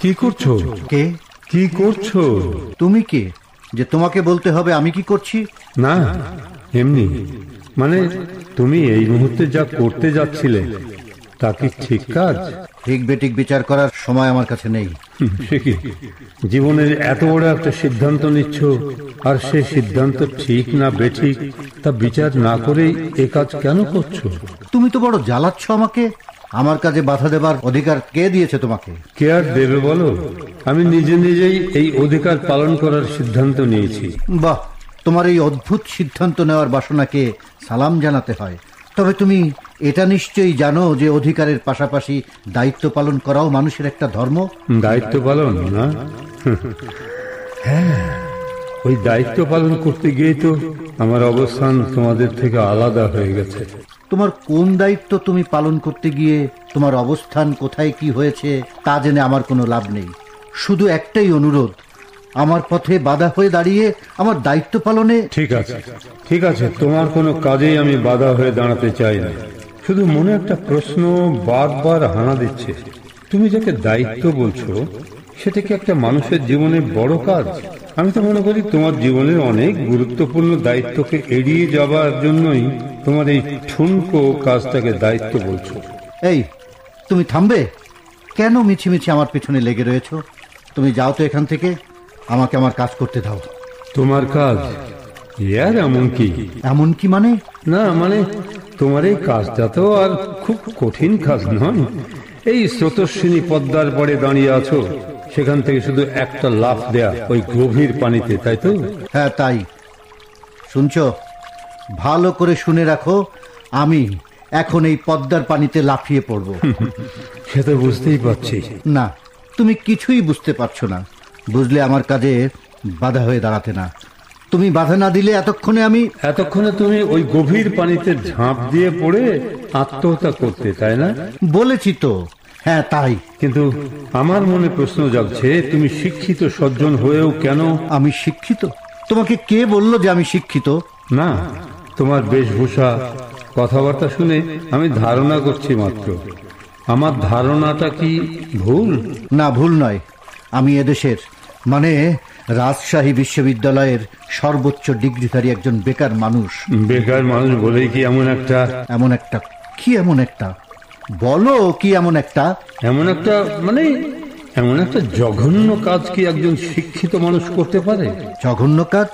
কি করছো? কে? কি করছো? তুমি কে যে তোমাকে বলতে হবে আমি কি করছি? না, এমনি, মানে তুমি এই মুহূর্তে যা করতে যাচ্ছিলে তা কি ঠিক কাজ? ঠিক বেঠিক বিচার করার সময় আমার কাছে নেই। সে কি, জীবনের এত বড় একটা সিদ্ধান্ত নিচ্ছ, আর সে সিদ্ধান্ত ঠিক না বেঠিক তা বিচার না করেই এ কাজ কেন করছো? তুমি তো বড় জ্বালাচ্ছ আমাকে। আমার কাজে বাধা দেবার অধিকার কে দিয়েছে তোমাকে? কে আর দেবে বলো? আমি নিজে নিজেই এই অধিকার পালন করার সিদ্ধান্ত নিয়েছি। বাহ, তোমার এই অদ্ভুত সিদ্ধান্ত নেওয়ার বাসনাকে সালাম জানাতে হয়। তবে তুমি এটা নিশ্চয়ই জানো যে অধিকারের পাশাপাশি দায়িত্ব পালন করাও মানুষের একটা ধর্ম। দায়িত্ব পালন না? হ্যাঁ, ওই দায়িত্ব পালন করতে গিয়ে তো আমার অবস্থান তোমাদের থেকে আলাদা হয়ে গেছে। তোমার কোন দায়িত্ব তুমি পালন করতে গিয়ে তোমার অবস্থান কোথায় কি হয়েছে তা জেনে আমার কোনো লাভ নেই। শুধু একটাই অনুরোধ, আমার পথে বাধা হয়ে দাঁড়িয়ে আমার দায়িত্ব পালনে। ঠিক আছে, ঠিক আছে, তোমার কোনো কাজেই আমি বাধা হয়ে দাঁড়াতে চাই না। শুধু মনে একটা প্রশ্ন বারবার হানা দিচ্ছে। তুমি যাকে দায়িত্ব বলছো সেটা কি একটা মানুষের জীবনে বড় কাজ? আমি তো মনে করি তোমার জীবনের অনেক গুরুত্বপূর্ণ দায়িত্বকে এড়িয়ে যাবার জন্যই তোমার এই ঠুনকো কাজটাকে দায়িত্ব বলছো। এই, তুমি থামবে? কেন মিছিমিছি আমার পিছনে লেগে রয়েছো? তুমি যাও তো এখান থেকে, আমাকে আমার কাজ করতে দাও। তোমার কাজ? ইয়ার এমন কি? এমন কি মানে? না মানে, তোমার এই কাজটা তো আর খুব কঠিন কাজ নয়। এই স্রোতস্বিনী পদ্মার পরে দাঁড়িয়ে আছো, সেখান থেকে শুধু একটা লাফ দেয়া ওই গভীর পানিতে, তাই তো? হ্যাঁ, তাই। শুনছো? ভালো করে শুনে রাখো, আমি এখন এই পদ্মার পানিতে লাফিয়ে পড়ব। সে তো বুঝতেই পারছি। না, তুমি কিছুই বুঝতে পারছো না। বুঝলে আমার কাজে বাধা হয়ে দাঁড়াতে না। তুমি বাধা না দিলে এতক্ষণে তুমি ওই গভীর পানিতে ঝাঁপ দিয়ে পড়ে আত্মহত্যা করতে, তাই না? বলেছি তো। হ্যাঁ, তাই। কিন্তু আমার মনে প্রশ্ন জাগছে, তুমি শিক্ষিত সজ্জন হয়েও কেন? আমি শিক্ষিত? তোমাকে কে বললো যে আমি শিক্ষিত? না, তোমার বেশভূষা, কথাবার্তা শুনে আমি ধারণা করছি মাত্র। আমার ধারণাটা কি ভুল? না, ভুল নয়। আমি এদেশের, মানে রাজশাহী বিশ্ববিদ্যালয়ের সর্বোচ্চ ডিগ্রিধারী একজন বেকার মানুষ। বেকার মানুষ বলেই কি এমন একটা? এমন একটা কি? এমন একটা বলো, কি এমন একটা? এমন একটা মানে এমন একটা জঘন্য কাজ কি একজন শিক্ষিত মানুষ করতে পারে? জঘন্য কাজ?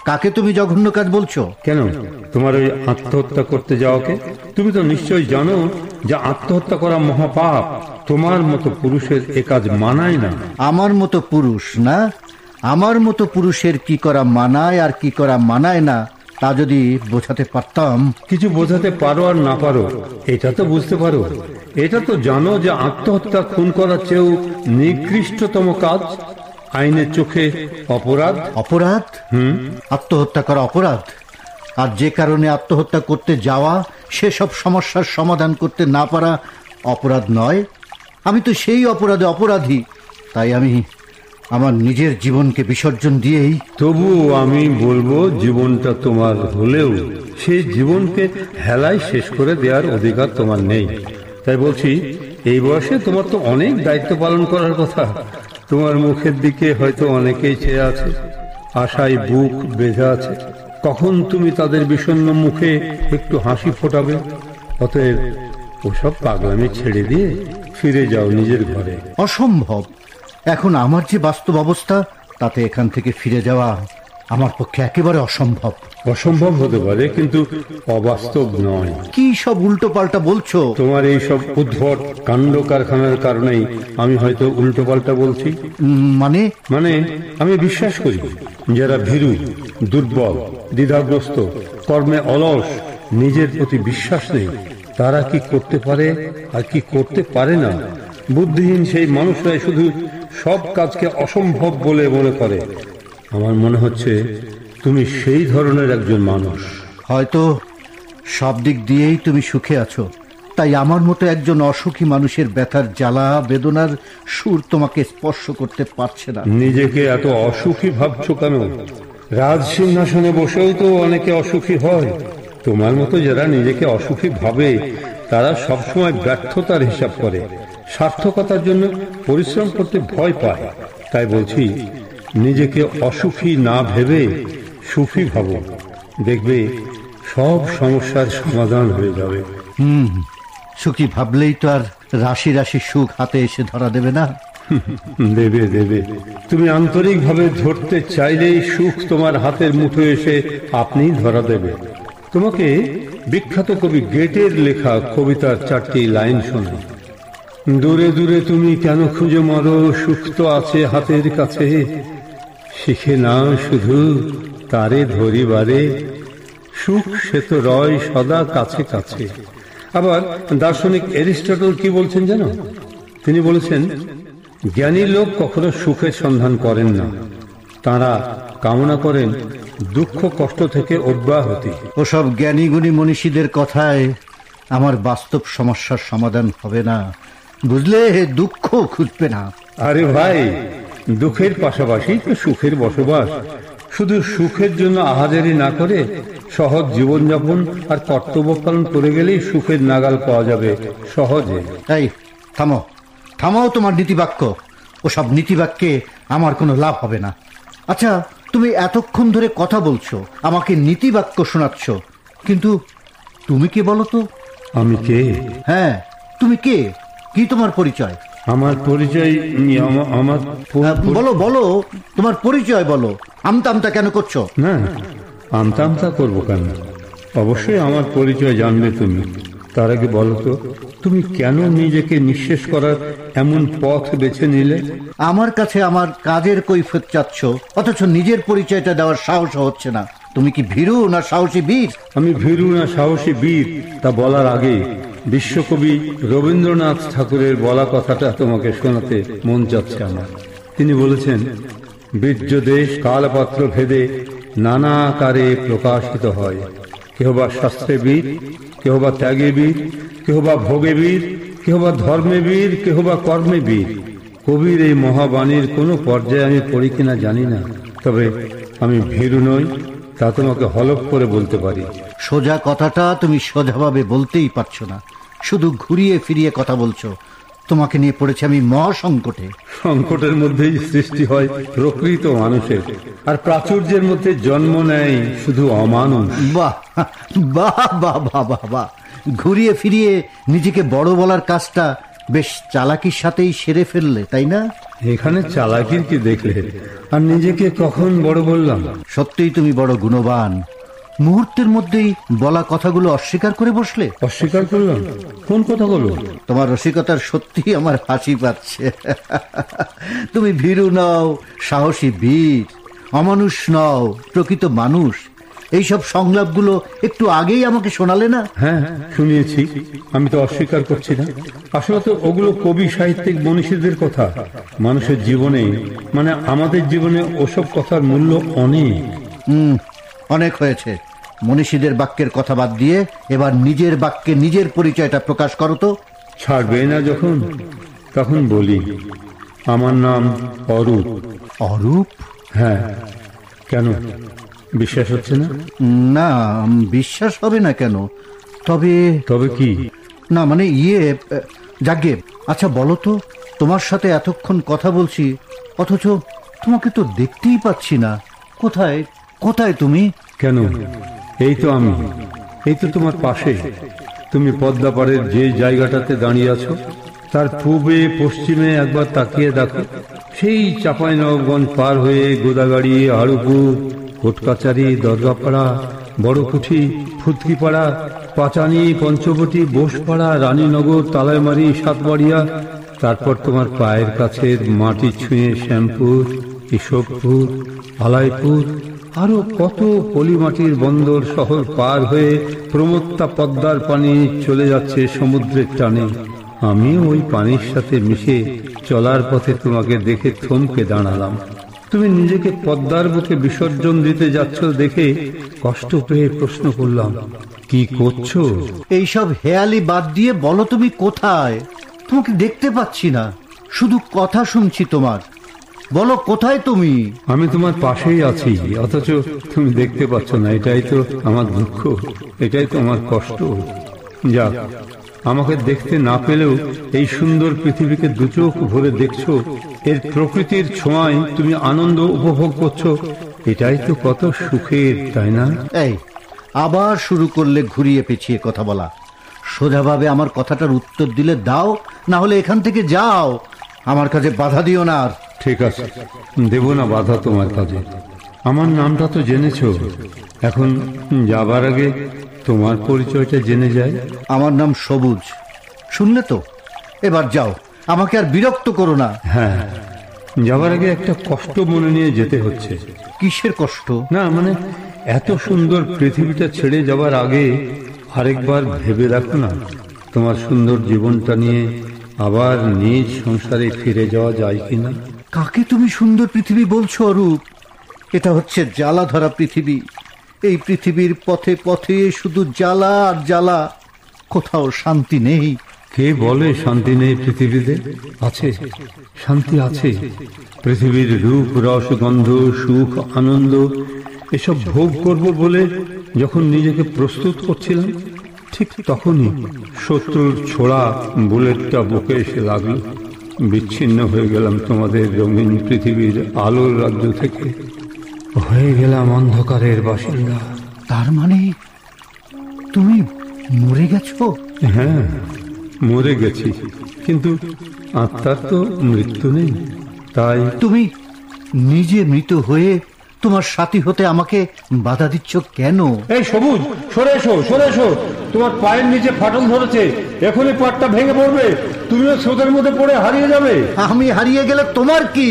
কাকে তুমি জঘন্য কাজ বলছো? কেন, তোমার ওই আত্মহত্যা করতে যাওয়াকে? তুমি তো নিশ্চয়ই জানো যে আত্মহত্যা করা মহাপাপ। তোমার মতো পুরুষের এ কাজ মানায় না। আমার মতো পুরুষ না? আমার মতো পুরুষের কি করা মানায় আর কি করা মানায় না তা যদি বোঝাতে পারতাম। কিছু বোঝাতে পারো আর না পারো, এটা তো বুঝতে পারো। এটা তো জানো যে আত্মহত্যা খুন করার চেয়েও নিকৃষ্টতম কাজ, আইনের চোখে অপরাধ। অপরাধ? আত্মহত্যা করা অপরাধ? আর যে কারণে আত্মহত্যা করতে যাওয়া, সেসব সমস্যার সমাধান করতে না পারা অপরাধ নয়? আমি তো সেই অপরাধে অপরাধী। তাই আমি আমার নিজের জীবনকে বিসর্জন দিয়েই। তবু আমি বলবো, জীবনটা তোমার হলেও সেই জীবনকে হেলায় শেষ করে দেওয়ার অধিকার তোমার নেই। তাই বলছি, এই বয়সে তোমার তো অনেক দায়িত্ব পালন করার কথা। তোমার মুখের দিকে হয়তো অনেকেই চেয়ে আছে, আশায় বুক বেঁধে আছে। কখন তুমি তাদের বিষণ্ণ মুখে একটু হাসি ফোটাবে? অতএব ওসব পাগলামি ছেড়ে দিয়ে ফিরে যাও নিজের ঘরে। অসম্ভব। এখন আমার যে বাস্তব অবস্থা, তাতে এখান থেকে ফিরে যাওয়া আমার পক্ষে একেবারে অসম্ভব। অসম্ভব হতে পারে, কিন্তু অবাস্তব নয়। কি সব উল্টো পাল্টা বলছো? তোমার এই সব উদ্ভট কাণ্ড কারখানার কারণেই আমি হয়তো উল্টো পাল্টা বলছি। মানে আমি বিশ্বাস করি, যারা ভীরু, দুর্বল, দ্বিধাগ্রস্ত, কর্মে অলস, নিজের প্রতি বিশ্বাস নেই, তারা কি করতে পারে আর কি করতে পারে না, বুদ্ধিহীন সেই মানুষরাই শুধু সব কাজকে অসম্ভব বলে মনে করে। আমার মনে হচ্ছে তুমি সেই ধরনের একজন মানুষ। হয়তো সব দিক দিয়েই তুমি সুখে আছো, তাই আমার মতো একজন অসুখী মানুষের ব্যথার জ্বালা বেদনার সুর তোমাকে স্পর্শ করতে পারছে না। নিজেকে এত অসুখী ভাবছো কেন? রাজ সিংহাসনে বসেও তো অনেকে অসুখী হয়। তোমার মতো যারা নিজেকে অসুখী ভাবে, তারা সবসময় ব্যর্থতার হিসাব করে, সার্থকতার জন্য পরিশ্রম করতে ভয় পায়। তাই বলছি, নিজেকে অসুখী না ভেবে সুখী ভাবো, দেখবে সব সমস্যার সমাধান হয়ে যাবে। সুখী ভাবলেই তো আর রাশি রাশি সুখ হাতে এসে ধরা দেবে না। দেবে দেবে, তুমি আন্তরিকভাবে ধরতে চাইলেই সুখ তোমার হাতের মুঠো এসে আপনি ধরা দেবে। তোমাকে বিখ্যাত কবি গেটের লেখা কবিতার 4টি লাইন শোনো। দূরে দূরে তুমি কেন খুঁজে মরো, সুখ তো আছে হাতের কাছে, শিখে নাও শুধু তারে ধরিবারে, সুখ সে তো রয় সদা কাছে কাছে। আবার দার্শনিক এরিস্টটল কি বলছেন জানো? তিনি বলেছেন, জ্ঞানী লোক কখনো সুখের সন্ধান করেন না, তারা কামনা করেন দুঃখ কষ্ট থেকে অব্যাহতি। ওসব জ্ঞানী গুণী মনীষীদের কথায় আমার বাস্তব সমস্যার সমাধান হবে না, বুঝলে? দুঃখ খুঁজবে না। আরে ভাই, দুঃখের পাশাপাশি তো সুখের বসবাস। শুধু সুখের জন্য আহাজারি না করে সহজ জীবনযাপন আর কর্তব্য পালন করে গেলেই সুখের নাগাল পাওয়া যাবে সহজে। এই থামো, থামাও তোমার নীতিবাক্য। ওসব নীতিবাক্যে আমার কোনো লাভ হবে না। আচ্ছা, তুমি এতক্ষণ ধরে কথা বলছো, আমাকে নীতিবাক্য শোনাচ্ছ, কিন্তু তুমি কে বলো তো? আমি কে? হ্যাঁ, তুমি কে? কি তোমার পরিচয়? আমার পরিচয় আমার বলো বলো, তোমার পরিচয় বলো। আমতা আমতা কেন করছো? না, আমতা আমতা করবো কেন? অবশ্যই আমার পরিচয় জানবে তুমি। তার আগে বলো তো, তুমি কেন নিজেকে নিঃশেষ করার এমন পথ বেছে নিলে? আমার কাছে আমার কাজের কৈফিয়ত চাচ্ছ, অথচ নিজের পরিচয়টা দেওয়ার সাহস হচ্ছে না। তুমি কি ভীরু না সাহসী বীর? আমি ভীরু না সাহসী বীর তা বলার আগে বিশ্বকবি রবীন্দ্রনাথ ঠাকুরের বলা কথাটা তোমাকে শোনাতে মন চাচ্ছে আমার। তিনি বলেছেন, বীর্য দেশ কালপাত্র ভেদে নানা আকারে প্রকাশিত হয়। কেহ বা শাস্ত্রে বীর, কেহ বা ত্যাগে বীর, কেহ বা ভোগে বীর, কেহ বা ধর্মে বীর, কেহ বা কর্মে বীর। কবির এই মহাবাণীর কোনো পর্যায়ে আমি পড়ি কিনা জানি না, তবে আমি ভীরু নই তা তোমাকে হলফ করে বলতে পারি। সোজা কথাটা তুমি সোজাভাবে বলতেই পারছো না, শুধু ঘুরিয়ে ফিরিয়ে কথা বলছো। তোমাকে নিয়ে পড়েছি আমি মহাসংকটে। সংকটের মধ্যেই সৃষ্টি হয় প্রকৃত মানুষের, আর প্রাচুর্যের মধ্যে জন্ম নেয় শুধু অমানুষ। বাহ বাহ বাহ বাহ বাহ বাহ, ঘুরিয়ে ফিরিয়ে নিজেকে বড় বলার কাজটা বেশ চালাকির সাথেই সেরে ফেললে, তাই না? এখানে চালাকির কি দেখলে? আর নিজেকে কখন বড় বললাম? সত্যিই তুমি বড় গুণবান। মুহূর্তের মধ্যেই বলা কথাগুলো অস্বীকার করে বসলে। অস্বীকার করলাম? কোন কথাগুলো? তোমার রসিকতার সত্যি আমার হাসি পাচ্ছে। তুমি ভীরু নও, সাহসী বীর, অমানুষ নও, প্রকৃত মানুষ। এইসব সংলাপগুলো একটু আগেই আমাকে শোনালে না? হ্যাঁ, শুনিয়েছি, আমি তো অস্বীকার করছি না। আসলে তো ওগুলো কবি সাহিত্যিক মনীষীদের কথা। মানুষের জীবনে, মানে আমাদের জীবনে ওসব কথার মূল্য অনেক। অনেক হয়েছে। মনীষীদের বাক্যের কথা বাদ দিয়ে এবার নিজের বাক্যে নিজের পরিচয়টা প্রকাশ করো তো। ছাড়বে না যখন, তখন বলি, আমার নাম অরূপ। অরূপ? হ্যাঁ, কেন বিশ্বাস হচ্ছে না? না, বিশ্বাস হবে না কেন? তবে তবে কি? না মানে যাগে। আচ্ছা বলো তো, তোমার সাথে এতক্ষণ কথা বলছি, অথচ তোমাকে তো দেখতেই পাচ্ছি না। কোথায় কোথায় তুমি? কেন, এই তো আমি, এই তো তোমার পাশে। তুমি পদ্মা পাড়ের যে জায়গাটাতে দাঁড়িয়ে আছো, তার পূবে পশ্চিমে একবার তাকিয়ে দেখো। সেই চাঁপাইনবাবগঞ্জ পার হয়ে গোদাগাড়ি, হাড়ুপুর, কোটকাচারি, দরগাপাড়া, বড়কুঠি, ফুতকিপাড়া, পাচানি, পঞ্চবটি, বোসপাড়া, রানীনগর, তালাইমারি, সাতবাড়িয়া, তারপর তোমার পায়ের কাছের মাটি ছুঁয়ে শ্যামপুর, ইসবপুর, আলাইপুর, আরো কত পলিমাটির বন্দর শহর পার হয়ে প্রমত্তা পদ্মার পানি চলে যাচ্ছে সমুদ্রের টানে। আমি ওই পানির সাথে মিশে চলার পথে তোমাকে দেখে থমকে দাঁড়ালাম। তুমি নিজেকে পদ্মার বুকে বিসর্জন দিতে যাচ্ছ দেখে কষ্ট পেয়ে প্রশ্ন করলাম, কি করছো? এইসব হেয়ালি বাদ দিয়ে বলো তুমি কোথায়? তোমাকে দেখতে পাচ্ছি না, শুধু কথা শুনছি তোমার। বলো কোথায় তুমি? আমি তোমার পাশেই আছি, অথচ তুমি দেখতে পাচ্ছ না। এটাই তো আমার দুঃখ, এটাই তো আমার কষ্ট। যাক, আমাকে দেখতে না পেলেও এই সুন্দর পৃথিবীকে দুচোখ ভরে দেখছো, এর প্রকৃতির ছোঁয়ায় তুমি আনন্দ উপভোগ করছো, এটাই তো কত সুখের, তাই না? এই আবার শুরু করলে ঘুরিয়ে পেঁচিয়ে কথা বলা। সোজাভাবে আমার কথাটার উত্তর দিলে দাও, না হলে এখান থেকে যাও। আমার কাছে বাধা দিও না আর। ঠিক আছে, দেব না বাধা তোমার কাজে। আমার নামটা তো জেনেছো, এখন যাবার আগে তোমার পরিচয়টা জেনে যায়। আমার নাম সবুজ, শুনলে তো? এবার যাও, আমাকে আর বিরক্ত করো না। হ্যাঁ, যাবার আগে একটা কষ্ট মনে নিয়ে যেতে হচ্ছে। কিসের কষ্ট? না মানে, এত সুন্দর পৃথিবীটা ছেড়ে যাবার আগে আরেকবার ভেবে দেখো না, তোমার সুন্দর জীবনটা নিয়ে আবার নিজ সংসারে ফিরে যাওয়া যায় কিনা। কাকে তুমি সুন্দর পৃথিবী বলছো অরূপ? এটা হচ্ছে জ্বালা ধরা পৃথিবী। এই পৃথিবীর পথে পথে শুধু জ্বালা আর জ্বালা, কোথাও শান্তি নেই। কে বলে শান্তি নেই পৃথিবীতে? আছে, শান্তি আছে। পৃথিবীর রূপ, রস, গন্ধ, সুখ, আনন্দ এসব ভোগ করব বলে যখন নিজেকে প্রস্তুত করছিলাম, ঠিক তখনই শত্রুর ছোড়া বুলেটটা বুকে এসে লাগলো। বিচ্ছিন্ন হয়ে গেলাম তোমাদের রঙিন পৃথিবীর আলোর রাজ্য থেকে, হয়ে গেলাম অন্ধকারের বাসিন্দা। তার মানে তুমি মরে গেছো? হ্যাঁ, মরে গেছি, কিন্তু আত্মার তো মৃত্যু নেই। তাই তুমি নিজে মৃত হয়ে তোমার সাথী হতে আমাকে বাধা দিচ্ছ কেন? এই সবুজ, সরে এসো, সরে এসো। তোমার পায়ের নিচে ফাটল ধরেছে, এখনই পাটটা ভেঙে পড়বে, তুমিও স্রোতের মধ্যে পড়ে হারিয়ে যাবে। আমি হারিয়ে গেলে তোমার কি?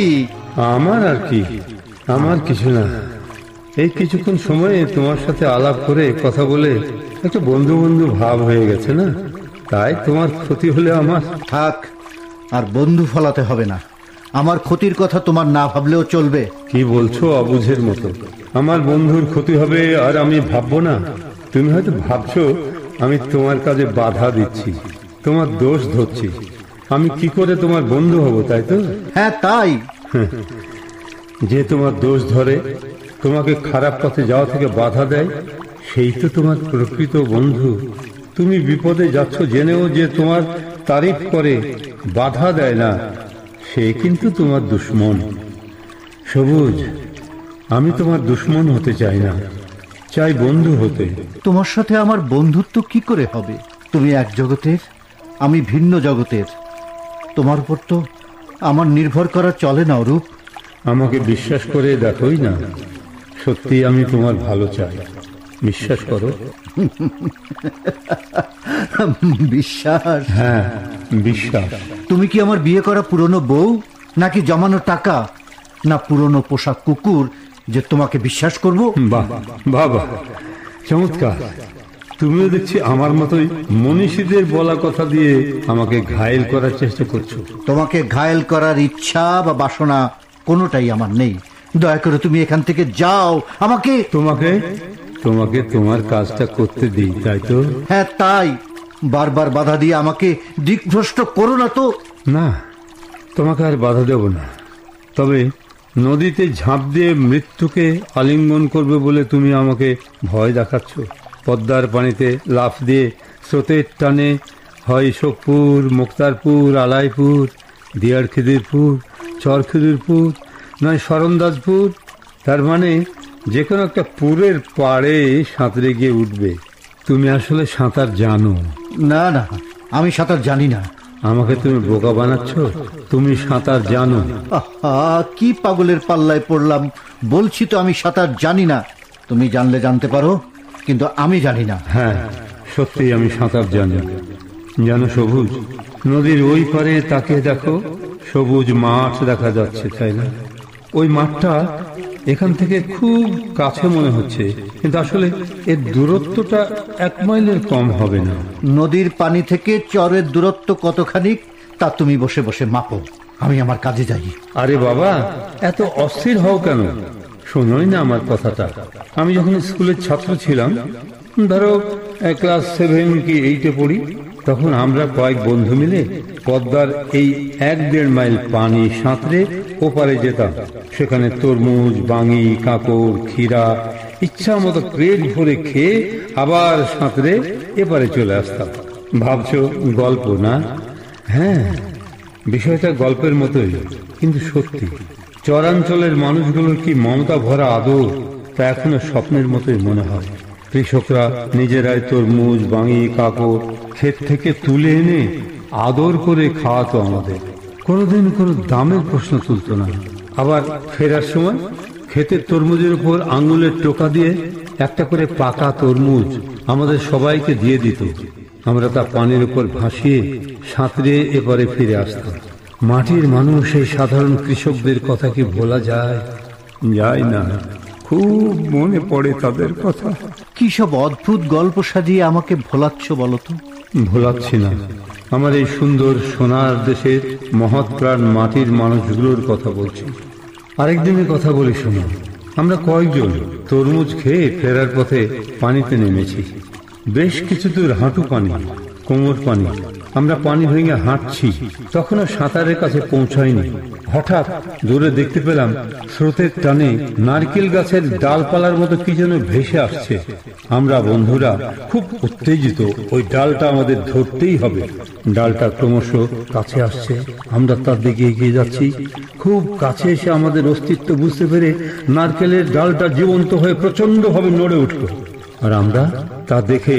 আমার আর কি, আমার কিছু না। এই কিছুক্ষণ সময়ে তোমার সাথে আলাপ করে কথা বলে একটা বন্ধু বন্ধু ভাব হয়ে গেছে না, তাই তোমার ক্ষতি হলে আমার। থাক, আর বন্ধু ফলাতে হবে না। আমার ক্ষতির কথা তোমার না ভাবলেও চলবে। কি বলছো অবুঝের মতো? আমার বন্ধুর ক্ষতি হবে আর আমি ভাববো না? তুমি হয়তো ভাবছো আমি তোমার কাজে বাধা দিচ্ছি, তোমার দোষ ধরছি। আমি কি করে তোমার বন্ধু হব, তাই তো? হ্যাঁ তাই। যে তোমার দোষ ধরে, তোমাকে খারাপ পথে যাওয়া থেকে বাধা দেয়, সেই তো তোমার প্রকৃত বন্ধু। তুমি বিপদে যাচ্ছ জেনেও যে তোমার তারিফ করে, বাধা দেয় না, সে কিন্তু তোমার দুশ্মন। সবুজ, আমি তোমার দুশ্মন হতে চাই না, চাই বন্ধু হতে। তোমার সাথে আমার বন্ধুত্ব কি করে হবে? তুমি এক জগতের, আমি ভিন্ন জগতের। তোমার উপর তো আমার নির্ভর করা চলে না অরূপ। আমাকে বিশ্বাস করে দেখোই না, সত্যি আমি তোমার ভালো চাই, বিশ্বাস করো। বিশ্বাস? হ্যাঁ, বিশ্বাস। তুমি কি আমার বিয়ে করা পুরনো বউ, নাকি জমানো টাকা, না পুরনো পোশাক কুকুর যে তোমাকে বিশ্বাস করব? বাহ বাহ, চমৎকার। তুমিও দেখছি আমার মতোই মনীষীদের বলা কথা দিয়ে আমাকে ঘায়েল করার চেষ্টা করছো। তোমাকে ঘায়েল করার ইচ্ছা বা বাসনা কোনোটাই আমার নেই। দয়া করে তুমি এখান থেকে যাও। আমাকে তোমাকে তোমার কাজটা করতে দিই, তাই তো? হ্যাঁ তাই। বারবার বাধা দিয়ে আমাকে দিকভ্রষ্ট করো না তো। না, তোমাকে আর বাধা দেব না। তবে নদীতে ঝাঁপ দিয়ে মৃত্যুকে আলিঙ্গন করবে বলে তুমি আমাকে ভয় দেখাচ্ছ। পদ্মার পানিতে লাফ দিয়ে স্রোতের টানে হয় সোখপুর, মুক্তারপুর, আলাইপুর, দিয়ার খিদিরপুর, চরখিদিরপুর, নয় শরণদাসপুর, তার মানে যে কোনো একটা পুরের পাড়ে সাঁতরে গিয়ে উঠবে। তুমি আসলে সাঁতার জানো? না না, আমি সাঁতার জানি না। আমাকে তুমি বোকা বানাচ্ছ, তুমি সাঁতার জানো। আহা, কি পাগলের পাল্লায় পড়লাম। বলছি তো আমি সাঁতার জানি না। তুমি জানলে জানতে পারো, কিন্তু আমি জানি না। হ্যাঁ, সত্যি আমি সাঁতার জানি। জানো সবুজ, নদীর ওই পারে তাকিয়ে দেখো, সবুজ মাঠ দেখা যাচ্ছে, তাই না? ওই মাঠটা এখান থেকে খুব কাছে মনে হচ্ছে, কিন্তু আসলে এর দূরত্বটা 1 মাইলের কম হবে না। নদীর পানি থেকে চরের দূরত্ব কতখানি তা তুমি বসে বসে মাপো। আমি আমার কাজে যাই। আরে বাবা, এত অস্থির হও কেন? শোনোই না আমার কথাটা। আমি যখন স্কুলের ছাত্র ছিলাম, ধরো ক্লাস 7 কি 8-এ পড়ি, তখন আমরা কয়েক বন্ধু মিলে পদ্মার এই 1-1.5 মাইল পানি সাঁতরে ওপারে যেতাম। সেখানে তরমুজ, বাঙি, কাঁকড়, ক্ষীরা ইচ্ছা মতো পেট ভরে খেয়ে আবার সাঁতরে এপারে চলে আসতাম। ভাবছো গল্প না? হ্যাঁ, বিষয়টা গল্পের মতোই, কিন্তু সত্যি। চরাঞ্চলের মানুষগুলোর কি মমতা ভরা আদর, তা এখনো স্বপ্নের মতোই মনে হয়। কৃষকরা নিজেরাই তরমুজ, বাঙি, কাকড় ক্ষেত থেকে তুলে এনে আদর করে খাওয়াতো আমাদের। কোনোদিন কোনো দামের প্রশ্ন তুলতো না। আবার ফেরার সময় ক্ষেতের তরমুজের উপর আঙুলের টোকা দিয়ে একটা করে পাকা তরমুজ আমাদের সবাইকে দিয়ে দিত। আমরা তা পানির উপর ভাসিয়ে সাঁতরে এপারে ফিরে আসতাম। মাটির মানুষ, এই সাধারণ কৃষকদের কথা কি ভোলা যায়? যায় না। খুব মনে পড়ে তাদের কথা। কি সব অদ্ভুত গল্প সাজিয়ে আমাকে ভোলাচ্ছ বলতো? ভোলাচ্ছি না, আমার এই সুন্দর সোনার দেশের মহৎ প্রাণ মাটির মানুষগুলোর কথা বলছি। আরেকদিনের কথা বলি শোনো। আমরা কয়েকজন তরমুজ খেয়ে ফেরার পথে পানিতে নেমেছি। বেশ কিছু দূর হাঁটু পানি, কোমর পানি। আমরা পানি ভেঙে হাঁটছি, তখনও সাঁতারের কাছে পৌঁছাইনি। হঠাৎ দূরে দেখতে পেলাম স্রোতের টানে নারকেল গাছের ডালপালার মতো কি যেন ভেসে আসছে। আমরা বন্ধুরা খুব উত্তেজিত, ওই ডালটা আমাদের ধরতেই হবে। ডালটা ক্রমশ কাছে আসছে, আমরা তার দিকে এগিয়ে যাচ্ছি। খুব কাছে এসে আমাদের অস্তিত্ব বুঝতে পেরে নারকেলের ডালটা জীবন্ত হয়ে প্রচন্ডভাবে নড়ে উঠল। আর আমরা তা দেখে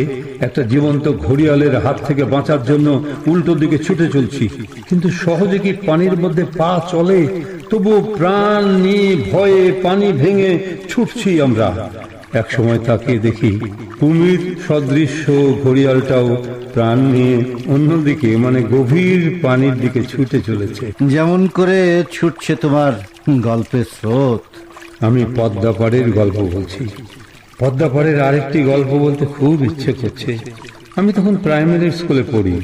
একটা জীবন্ত ঘড়িয়ালের হাত থেকে বাঁচার জন্য উল্টো দিকে ছুটে চলছি। কিন্তু সহজে কি পানির মধ্যে পা চলে? তবুও প্রাণ নিয়ে ভয়ে পানি ভেঙে ছুটছি আমরা। এক সময় তাকিয়ে দেখি কুমির সদৃশ্য ঘড়িয়ালটাও প্রাণ নিয়ে অন্যদিকে, মানে গভীর পানির দিকে ছুটে চলেছে। যেমন করে ছুটছে তোমার গল্পের স্রোত। আমি পদ্মাপাড়ের গল্প বলছি। পদ্মাপাড়ের আরেকটি গল্প বলতে খুব ইচ্ছে করছে। আমি তখন প্রাইমারি স্কুলে পড়ি।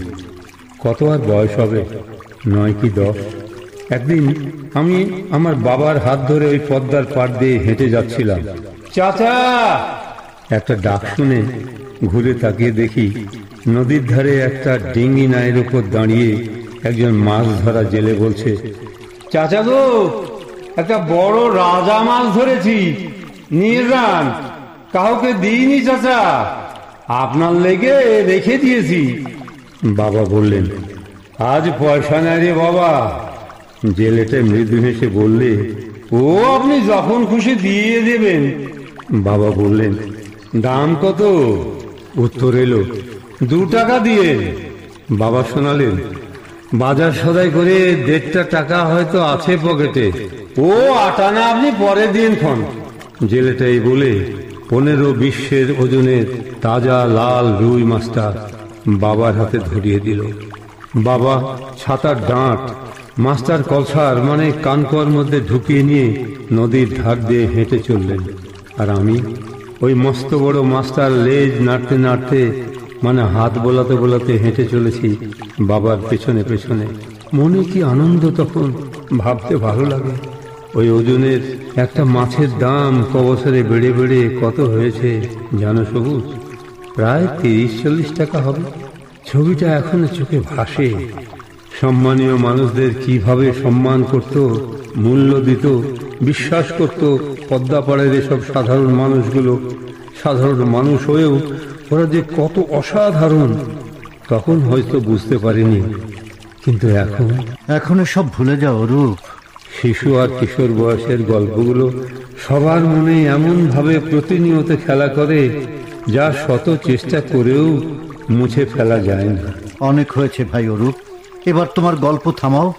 কত আর বয়স হবে, 9 কি 10। একদিন আমি আমার বাবার হাত ধরে ওই পদ্মার পাড় দিয়ে হেঁটে যাচ্ছিলাম। চাচা! একটা ডাক শুনে ঘুরে তাকিয়ে দেখি নদীর ধারে একটা ডিঙ্গি নায়ের উপর দাঁড়িয়ে একজন মাছ ধরা জেলে বলছে, চাচা গো, একটা বড় রাজা মাছ ধরেছি, নিয়ে যান। কাউকে দিইনি চাচা, আপনার লেগে রেখে দিয়েছি। বাবা বললেন, আজ পয়সা নাই রে বাবা। জেলেটা মৃদু হেসে বললে, ও আপনি যখন খুশি দিয়ে দেবেন। বাবা বললেন, দাম কত? উত্তর এলো, 2 টাকা দিয়ে। বাবা শোনালেন, বাজার সদাই করে 1.5 টাকা হয়তো আছে পকেটে। ও 8 আনা আপনি পরে দিন খন। জেলেটাই বলে 15-20 ওজনের তাজা লাল রুই মাছটা বাবার হাতে ধরিয়ে দিল। বাবা ছাতার ডাঁট মাছটার কলসার, মানে কানকোয়ার মধ্যে ঢুকিয়ে নিয়ে নদীর ধার দিয়ে হেঁটে চললেন। আর আমি ওই মস্ত বড় মাছটার লেজ নাড়তে নাড়তে, মানে হাত বোলাতে বোলাতে হেঁটে চলেছি বাবার পেছনে পেছনে। মনে কি আনন্দ তখন, ভাবতে ভালো লাগে। ওই ওজনের একটা মাছের দাম কবছরে বেড়ে বেড়ে কত হয়েছে জানো সবুজ? প্রায় 30-40 টাকা হবে। ছবিটা এখনো চোখে ভাসে। সম্মানীয় মানুষদের কিভাবে সম্মান করত, মূল্য দিত, বিশ্বাস করত পদ্মাপাড়ের এসব সাধারণ মানুষগুলো। সাধারণ মানুষ হয়েও ওরা যে কত অসাধারণ, তখন হয়তো বুঝতে পারিনি। কিন্তু এখন সব ভুলে যাও রূপ। শিশু আর কিশোর বয়সের গল্পগুলো সবার মনে এমন ভাবে প্রতিনিয়ত খেলা করে, যা শত চেষ্টা করেও মুছে ফেলা যায় না। অনেক হয়েছে ভাই অরূপ, এবার তোমার গল্প থামাও।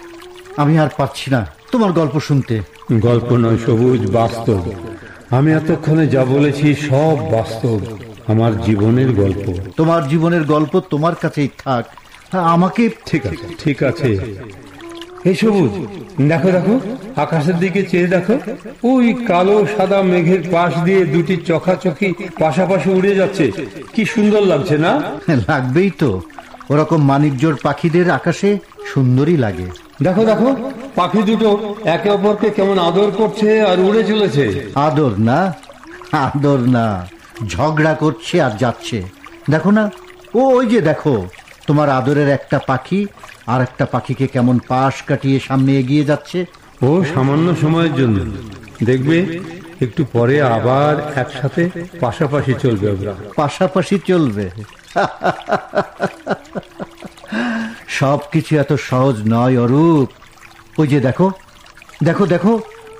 আমি আর পারছি না তোমার গল্প শুনতে। গল্প নয় সবুজ, বাস্তব। আমি এতক্ষণে যা বলেছি সব বাস্তব, আমার জীবনের গল্প। তোমার জীবনের গল্প তোমার কাছেই থাক, আমাকে। ঠিক আছে, ঠিক আছে। এই সবুজ, দেখো দেখো, আকাশের দিকে চেয়ে দেখো। ওই কালো সাদা মেঘের পাশ দিয়ে 2টি চোখাচোখি পাশাপাশি উড়ে যাচ্ছে। কি সুন্দর লাগছে না? লাগবেই তো, ওরকম মানিকজোড় পাখিদের আকাশে সুন্দরই লাগে। দেখো দেখো, পাখি দুটো একে অপরকে কেমন আদর করছে আর উড়ে চলেছে। আদর না, আদর না, ঝগড়া করছে আর যাচ্ছে। দেখো না, ওই যে দেখো, তোমার আদরের একটা পাখি আর একটা পাখিকে কেমন পাশ কাটিয়ে সামনে এগিয়ে যাচ্ছে। ও সামান্য সময়ের জন্য, দেখবে একটু পরে আবার একসাথে পাশাপাশি চলবে। ওরা পাশাপাশি চলবে? সবকিছু এত সহজ নয় অরূপ। ওই যে দেখো দেখো দেখো,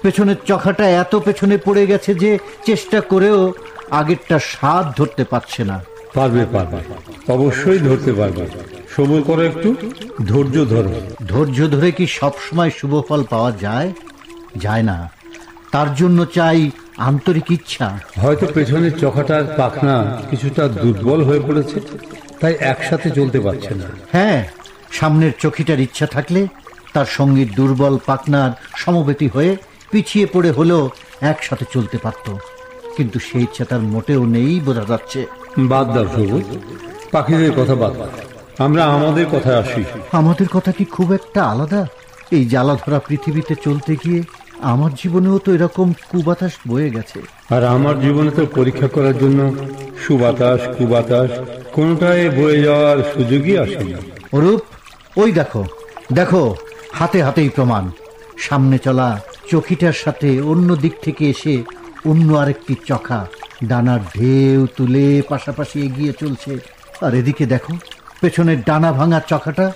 পেছনের চখাটা এত পেছনে পড়ে গেছে যে চেষ্টা করেও আগেরটা স্বাদ ধরতে পারছে না। পারবে পারবে, অবশ্যই ধরতে পারবে। সবুর করো, একটু ধৈর্য ধরো। ধৈর্য ধরে কি সবসময় শুভ ফল পাওয়া যায়? যায় না। তার জন্য চাই আন্তরিক ইচ্ছা। হয়তো পেছনের চখাটার পাখনা কিছুটা দুর্বল হয়ে পড়েছে, তাই একসাথে চলতে পারছে না। হ্যাঁ, সামনের চকিটার ইচ্ছা থাকলে তার সঙ্গে দুর্বল পাখনার সমবেতি হয়ে পিছিয়ে পড়ে হলেও একসাথে চলতে পারত, কিন্তু সেই ইচ্ছা তার মোটেও নেই বোঝা যাচ্ছে। বাদ দাও সবুজ, পাখিদের কথা বাদ দাও, আমরা আমাদের কথায় আসি। আমাদের কথা কি খুব একটা আলাদা? এই জ্বালাধরা পৃথিবীতে চলতে গিয়ে আমার জীবনেও তো এরকম কুবাতাস বয়ে গেছে। আর আমার জীবনে তো পরীক্ষা করার জন্য সুবাতাস কুবাতাস কোনটায় বয়ে যাওয়ার সুযোগই আসেনি। অরূপ, ওই দেখো দেখো, হাতে হাতেই প্রমাণ। সামনে চলা চকিটার সাথে অন্য দিক থেকে এসে অন্য আরেকটি চকা ডানার ঢেউ তুলে পাশাপাশি এগিয়ে চলছে। আর এদিকে দেখো, পেছনের ডানা ভাঙা চকাটা